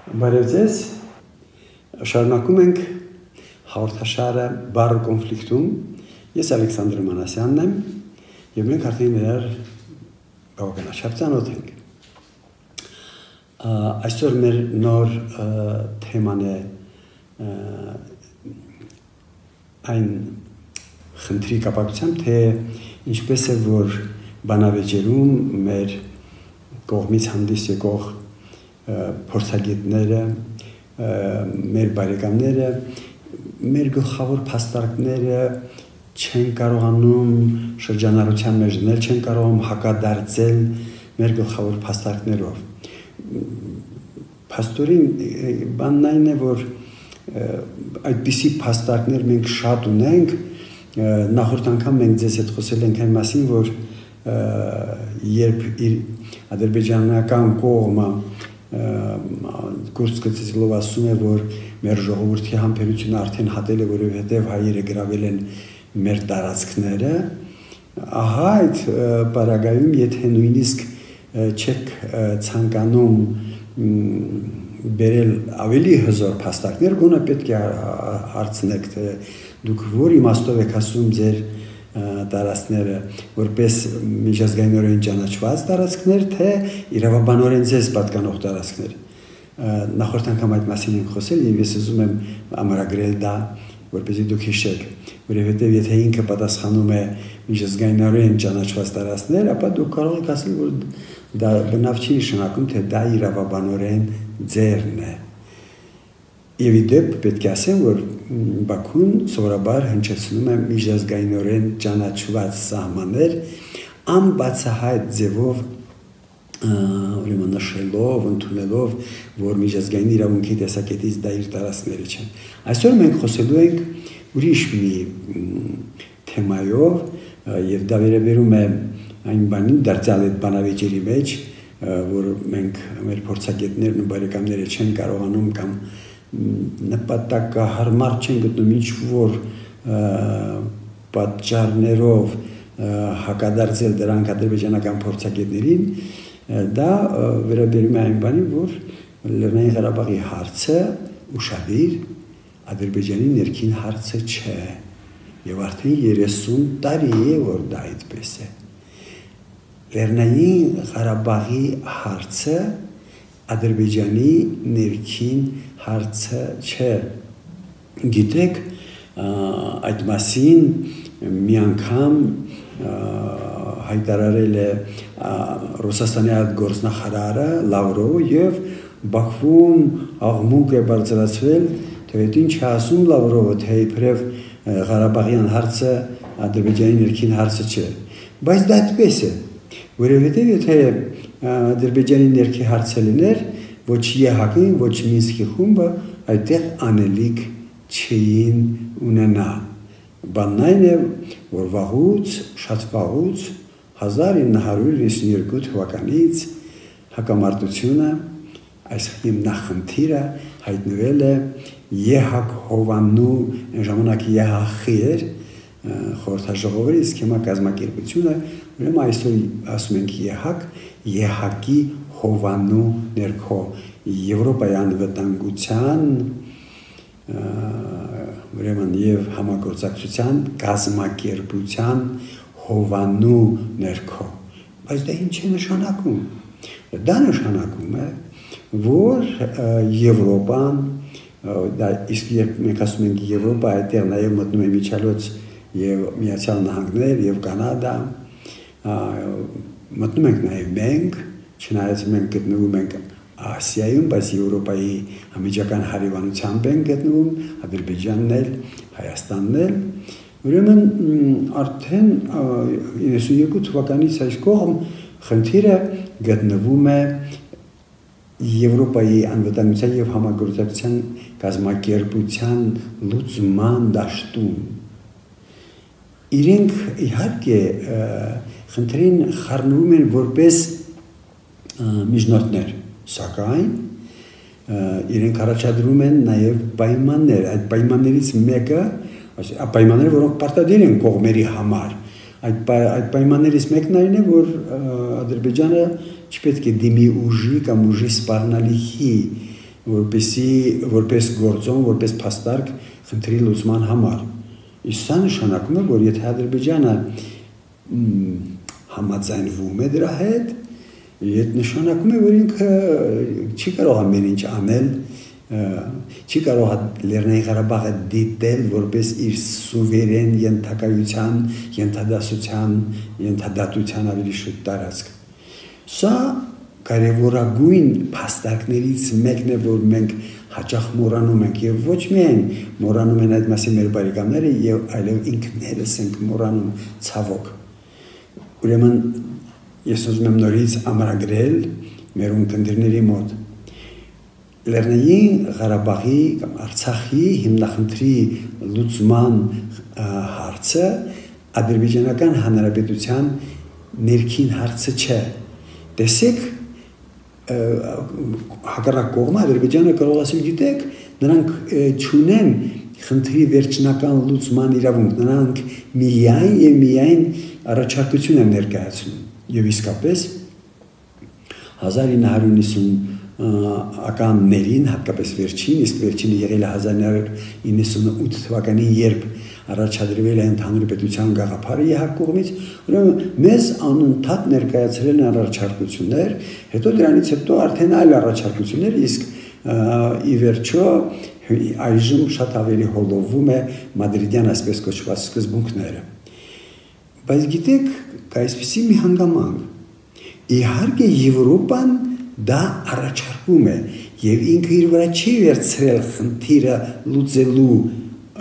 Բարև ձեզ, շարունակում ենք հաղորդաշարը բառ կոնֆլիկտում, ես Ալեքսանդր Մանասյանն եմ և մենք արդեն իրար բավականաչափ ծանոթ ենք։ Այսօր մեր նոր թեման է այն խնդրի կապակցությամբ, թե ինչպես է, որ բանավեճերում մեր կողմից հանդես եկող փորձագետները, մեր բարեկամները, մեր գլխավոր փաստարկները չեն կարողանում շրջանառության մեջ դնել, չեն կարողանում հակադարձել մեր գլխավոր փաստարկներով։ Փաստորեն բանն այն է, որ այդպիսի փաստարկներ մենք շատ ունենք, նախորդ անգամ մենք ձեզ հետ խոսել ենք այն մասին, որ երբ ադրբեջանական կողմը գործգծելով ասում է, որ մեր ժողովրդի համբերությունը արդեն հատել է, որովհետև հայերը գրավել են մեր տարածքները, ահա այդ պարագայում, եթե նույնիսկ չեք ցանկանում բերել ավելի հզոր փաստարկներ, գոնե պետք է հարցնեք, թե դուք որ իմաստով եք ասում ձեր տարածքները, որպես միջազգայինորեն ճանաչված տարածքներ, թե իրավաբանորեն ձեզ պատկանող տարածքներ։ Նախորդ անգամ այդ մասին ենք խոսել և ես ուզում եմ ամրագրել դա, որպեսզի դուք հիշեք, որովհետև եթե ինքը պատասխանում է միջազգայինորեն ճանաչված տարածքներ, ապա դուք կարող եք ասել, որ դա բնավ չի նշանակում, թե դա իրավաբանորեն ձերն է։ Եվ ի դեպ պետք է ասեմ, որ Բաքուն սովորաբար հնչեցնում է միջազգայինորեն ճանաչված սահմաններ, անբացահայտ ձևով ուրեմն նշելով, ընդունելով, որ միջազգային իրավունքի տեսակետից դա իր տարածքները չեն։ Այսօր մենք խոսելու ենք ուրիշ մի թեմայով, եւ դա վերաբերում է այն բանին, դարձյալ այդ բանավեճերի մեջ, որ մենք մեր փորձագետներն ու բարեկամները չեն կարողանում կամ նպատակահարմար չեն գտնում ինչ-որ պատճառներով հակադարձել դրանք ադրբեջանական փորձագետներին, դա վերաբերում է այն բանին, որ Լեռնային Ղարաբաղի հարցը ուշադիր Ադրբեջանի ներքին հարցը չէ, եւ արդեն 30 տարի է, որ դա այդպես է։ Լեռնային Ղարաբաղի հարցը Ադրբեջանի ներքին հարցը չէ։ Գիտեք, այդ մասին մի անգամ հայտարարել է Ռուսաստանի արտգործնախարարը Լավրովը եւ Բաքվում աղմուկ է բարձրացվել, թե ինչ է ասում Լավրովը, թե իբրև Ղարաբաղյան հարցը Ադրբեջանի ներքին հարցը չէ։ Բայց դա այդպես է, որովհետեւ եթե Ադրբեջանի ներքի հարցը լիներ, ոչ ԵՀԿ-ին, ոչ Մինսկի խումբը այդտեղ անելիք չէին ունենա։ Բանն այն է, որ վաղուց, շատ վաղուց 1992 թվականից հակամարտությունը, այս հիմնախնդիրը հայտնվել է ԵՀԿ հովանու, այն ժամանակ ԵՀԽ էր, խորհրդաժողովի, իսկ հիմա կազմակերպությունը, ուրեմն այսօր ասում ենք ԵՀԿ, ԵՀԿ-ի հովանու ներքո, Եվրոպայի անվտանգության ուրեմն եւ համագործակցության կազմակերպության հովանու ներքո։ Բայց դա ինչ է նշանակում։ Դա նշանակում է, որ Եվրոպան, դա իսկ երբ մենք ասում ենք Եվրոպա, այդտեղ նաեւ մտնում է միջալոց եւ Միացյալ Նահանգներ եւ Կանադա, մտնում ենք նաեւ մենք, չնայած մենք գտնվում ենք Ասիայում, բայց Եվրոպայի համիջական հարևանությամբ են գտնվում, Ադրբեջանն էլ, Հայաստանն էլ, ուրեմն արդեն 92 թվականից այս կողմ խնդիրը գտնվում է Եվրոպայի անվտանգության եւ համագործակցության կազմակերպության լուծման դաշտում։ Իրենք իհարկե խնդրին խառնվում են որպես միջնորդներ, սակայն իրենք առաջադրում են նաև պայմաններ, այդ պայմաններից մեկը, պայմանները, որոնք պարտադիր են կողմերի համար, այդ պայմաններից մեկն այն է, որ Ադրբեջանը չպետք է դիմի ուժի կամ ուժի սպառնալիքի որպես գործոն, որպես փաստարկ խնդրի լուծման համար։ Իսկ սա նշանակում է, որ եթե Ադրբեջանը համաձայնվում է դրա հետ, այդ նշանակում է, որ ինքը չի կարող ամեն ինչ անել, չի կարող Լեռնային Ղարաբաղը դիտել որպես իր սուվերեն ենթակայության, ենթադատության ավելի շուտ տարածք։ Սա կարևորագույն փաստարկներից մեկն է, որ մենք հաճախ մոռանում ենք եւ ոչ միայն մոռանում են այդ մասի մեր բարեկամները եւ այլև ինքներս ենք մոռանում ցավոք։ Ուրեմն ես ուզում եմ նորից ամրագրել մեր ունկնդիրների մոտ Լեռնային Ղարաբաղի կամ Արցախի հիմնախնդրի լուծման հարցը Ադրբեջանական Հանրապետության ներքին հարցը չէ։ Տեսեք հակառակ կողմը Ադրբեջանը կարող ասել գիտեք նրանք չունեն խնդրի վերջնական լուծման իրավունք, նրանք միայն առաջարկություն են ներկայացնում եւ իսկապես 1990-ականներին հատկապես վերջին, իսկ վերջինը եղել է 1998 թվականին, երբ առաջադրվել է ընդհանուր պետության գաղափարը ԵՀԿ կողմից, ուրեմն մեզ անընդհատ ներկայացրել են առաջարկություններ, հետո դրանից հետո արդեն այլ առաջարկություններ, իսկ ի վերջո այժմ շատ ավելի հոլովում է մադրիդյան այսպես կոչված սկզբունքները։ Բայց գիտեք, կա այսպիսի մի հանգամանք։ Իհարկե Եվրոպան դա առաջարկում է եւ ինքը իր վրա չի վերցրել խնդիրը լուծելու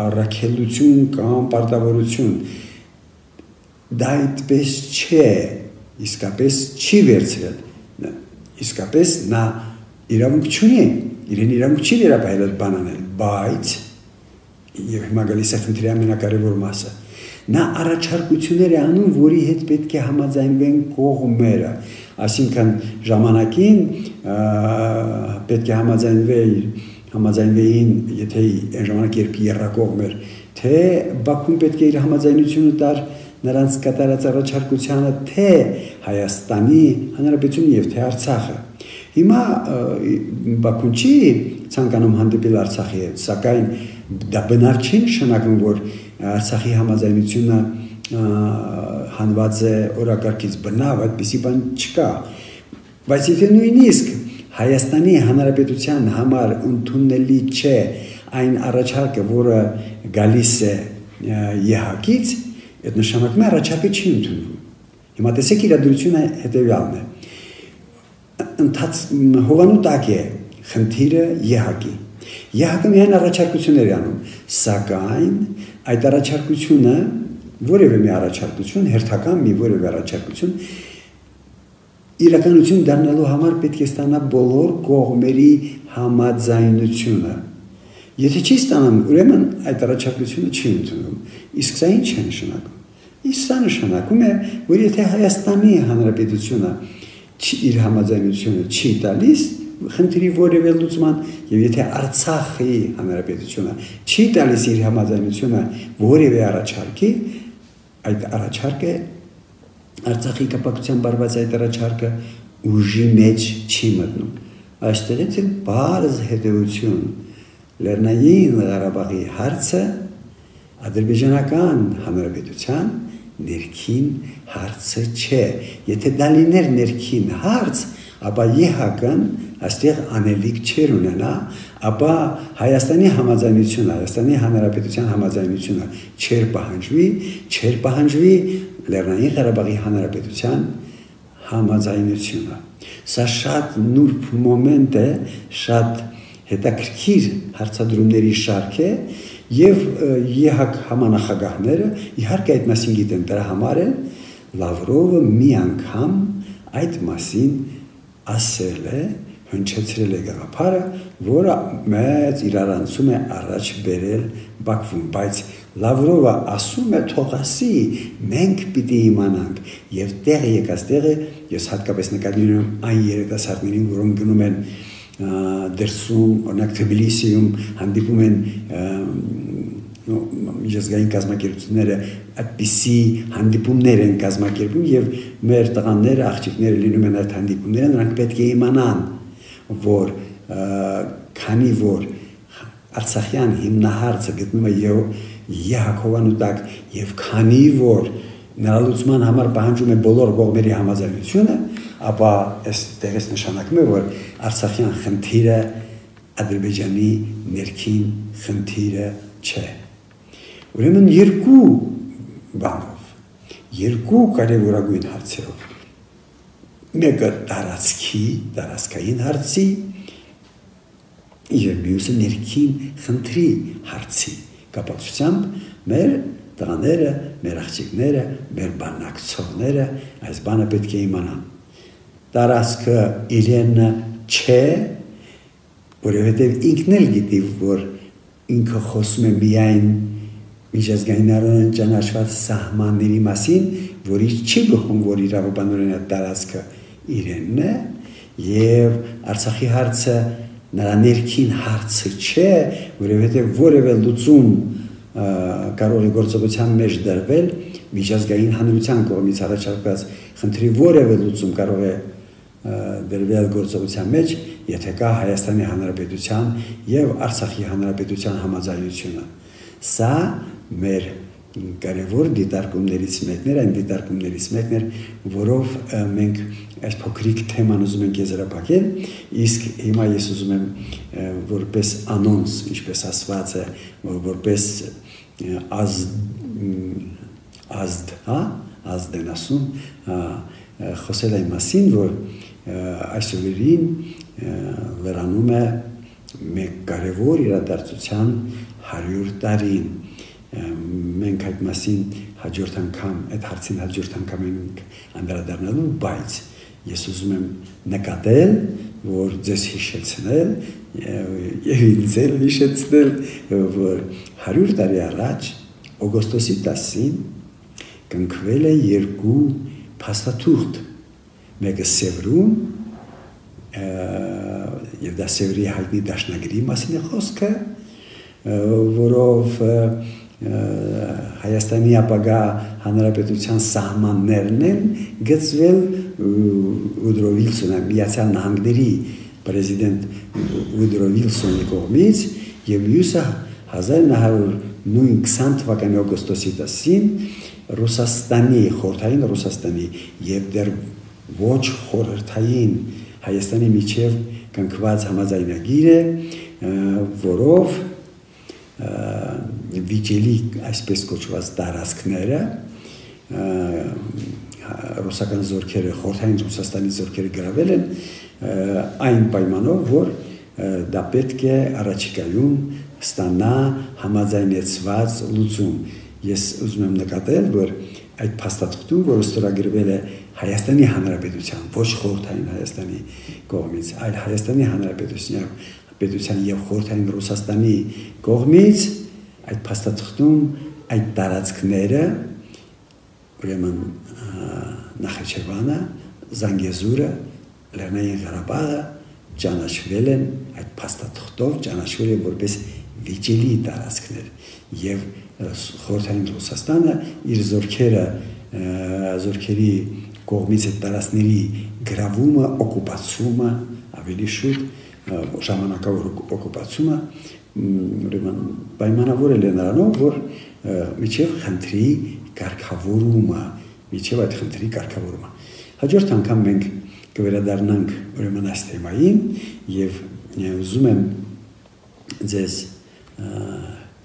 առաքելություն կամ պարտավորություն։ Դա այդպես չէ, իսկապես չի վերցրել։ Իսկապես նա իրավունք չունի, իրեն իրավունք չի վերապահել բան անել, բայց եւ հիմա գալիս է խնդրի ամենակարևոր մասը։ Նա առաջարկություններ է անում, որի հետ պետք է համաձայնվեն կողմերը, այսինքն ժամանակին պետք է համաձայնվեին, եթե այն ժամանակ երբ եռակողմ էր, թե Բաքուն պետք է իր համաձայնությունը տար նրանց կատարած առաջարկությանը, թե Հայաստանի Հանրապետությունը եւ թե Արցախը։ Հիմա Բաքուն չի ցանկանում հանդիպել Արցախի հետ, սակայն դա բնավ չի նշանակում, որ Արցախի համաձայնությունը հանված է օրակարգից, բնավ այդպիսի բան չկա, բայց եթե նույնիսկ Հայաստանի Հանրապետության համար ընդունելի չէ այն առաջարկը, որը գալիս է ԵՀԿ-ից, այդ նշանակում է առաջարկը չի ընդունվում։ Հիմա տեսեք իրադրությունը հետևյալն է։ Հովանու տակ է խնդիրը ԵՀԿ-ի։ ԵՀԿ-ը միայն առաջարկություններ է անում, սակայն այդ առաջարկությունը որևէ մի առաջարկություն, հերթական մի որևէ առաջարկություն իրականություն դառնալու համար պետք է ստանա բոլոր կողմերի համաձայնությունը։ Եթե չի ստանում, ուրեմն այդ առաջարկությունը չի ընդունվում։ Իսկ սա ինչ է նշանակում։ Իսկ սա նշանակում է, որ եթե Հայաստանի Հանրապետությունը իր համաձայնությունը չի տալիս խնդրի որևէ լուծման, եւ եթե Արցախի Հանրապետությունը չի տալիս իր համաձայնությունը որևէ առաջարկի, այդ առաջարկը Արցախի կապակցությամբ բարված այդ առաջարկը ուժի մեջ չի մտնում։ Այստեղից էլ բարձ հետևություն Լեռնային Ղարաբաղի հարցը Ադրբեջանական Հանրապետության ներքին հարցը չէ։ Եթե դա լիներ ներքին հարց, ապա ԵՀԿ-ն այստեղ անելիք չեր ունենա, ապա Հայաստանի համաձայնությունը, Հայաստանի Հանրապետության համաձայնությունը չեր պահանջվի Լեռնային Ղարաբաղի Հանրապետության համաձայնությունը։ Սա շատ նուրբ մոմենտ է, շատ հետաքրքիր հարցադրումների շարք է եւ ԵՀԿ համանախագահները իհարկե այդ մասին գիտեն, դրա համար է Լավրովը մի անգամ այդ մասին ասել է, հնչեցրել է գաղափարը, որը մեծ իրարանցում է առաջ բերել Բաքվում, բայց Լավրովը ասում է թող ասի, մենք պիտի իմանանք եւ տեղը եկած տեղը ես հատկապես նկատի ունեմ այն երիտասարդներին, որոնք գնում են դրսում, օրինակ Թբիլիսիում հանդիպում են միջազգային կազմակերպությունները այդպիսի հանդիպումներ են կազմակերպում եւ մեր տղաները, աղջիկները լինում են այդ հանդիպումները, նրանք պետք է իմանան, որ քանի որ Արցախյան հիմնահարցը գտնվում է Եհակովանու տակ եւ քանի որ նրա լուծման համար պահանջում է բոլոր կողմերի համաձայնությունը, ապա այստեղից նշանակում է, որ Արցախյան խնդիրը Ադրբեջանի ներքին խնդիրը չէ։ Ուրեմն երկու բանով, երկու կարևորագույն հարցերով, մեկը տարածքային հարցի եւ մյուսը ներքին խնդրի հարցի կապակցությամբ մեր տղաները, մեր աղջիկները, մեր բանակցողները այս բանը պետք է իմանան։ Տարածքը իրենը չէ, որովհետև ինքն էլ գիտի, որ ինքը խոսում է միայն միջազգայինորեն ճանաչված սահմանների մասին, որի չի բխում, որ իրավաբանորեն այդ տարածքը իրենն է, եւ Արցախի հարցը նրա ներքին հարցը չէ, որովհետև որևէ լուծում կարող է գործողության մեջ դրվել միջազգային հանրության կողմից առաջարկված խնդրի որևէ լուծում կարող է դրվել գործողության մեջ, եթե կա Հայաստանի Հանրապետության եւ Արցախի Հանրապետության համաձայնությունը։ Սա մեր կարևոր դիտարկումներից մեկն էր, այն դիտարկումներից մեկն էր, որով մենք այս փոքրիկ թեման ուզում ենք եզրափակել, իսկ հիմա ես ուզում եմ որպես անոնս, ինչպես ասված է, որպես ազդ են ասում, խոսել այն մասին, որ այսօրերին լրանում է մեկ կարևոր իրադարձության 100 տարին։ Մենք այդ մասին հաջորդ անգամ, այդ հարցին հաջորդ անգամ ենք անդրադառնալու, բայց ես ուզում եմ նկատել, որ ձեզ հիշեցնել եւ ինձ էլ հիշեցնել, որ 100 տարի առաջ օգոստոսի 10-ին կնքվել է երկու փաստաթուղթ, մեկը Սևրում եւ դա Սևրի հայտնի դաշնագրի մասին է խոսքը, որով Հայաստանի ապագա հանրապետության սահմաններն են գծվել Ուդրո Վիլսոնի, Միացյալ Նահանգների պրեզիդենտ Ուդրո Վիլսոնի կողմից եւ մյուսը 1920 թվականի օգոստոսի 10-ին Ռուսաստանի, խորհրդային Ռուսաստանի եւ դեռ ոչ խորհրդային Հայաստանի միջև կնքված համաձայնագիր է, որով վիճելի այսպես կոչված տարածքները ռուսական զորքերը, խորհրդային Ռուսաստանի զորքերը գրավել են այն պայմանով, որ դա պետք է առաջիկայում ստանա համաձայնեցված լուծում։ Ես ուզում եմ նկատել, որ այդ փաստաթղթում, որը ստորագրվել է Հայաստանի Հանրապետության, ոչ խորհրդային Հայաստանի կողմից, այլ Հայաստանի Հանրապետության եւ խորհրդային Ռուսաստանի կողմից, այդ փաստաթղթում այդ տարածքները, ուրեմն Նախիջևանը, Զանգեզուրը, Լեռնային Ղարաբաղը ճանաչվել են այդ փաստաթղթով, ճանաչվել են որպես վիճելի տարածքներ եւ խորհրդային Ռուսաստանը իր զորքերի կողմից այդ տարածքների գրավումը, օկուպացումը, ավելի շուտ ժամանակավոր օկուպացումը ուրեմն պայմանավորել է նրանով, որ միջև խնդրի կարգավորումը, միջև այդ խնդրի կարգավորումը։ Հաջորդ անգամ մենք կվերադառնանք ուրեմն այս թեմային եւ ուզում եմ ձեզ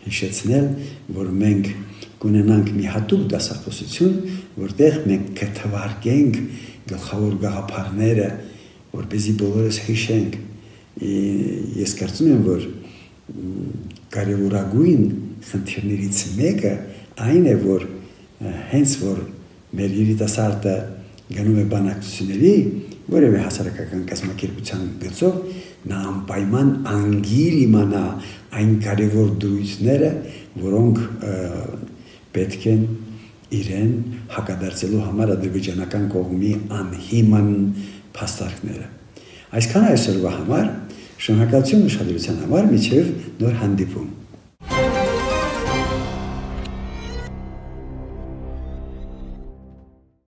հիշեցնել, որ մենք կունենանք մի հատուկ դասախոսություն, որտեղ մենք կթվարկենք գլխավոր գաղափարները, որպեսզի բոլորս հիշենք։ Ես կարծում եմ, որ կարևորագույն խնդիրներից մեկը այն է, որ հենց որ մեր երիտասարդը գնում է բանակցությունների, որևէ հասարակական կազմակերպության գծով, նա անպայման անգիր իմանա այն կարևոր դրույթները, որոնք պետք են իրեն հակադարձելու համար ադրբեջանական կողմի անհիմն փաստարկները։ Այսքանը այսօրվա համար, շնորհակալություն ուշադրության համար, մինչև նոր հանդիպում։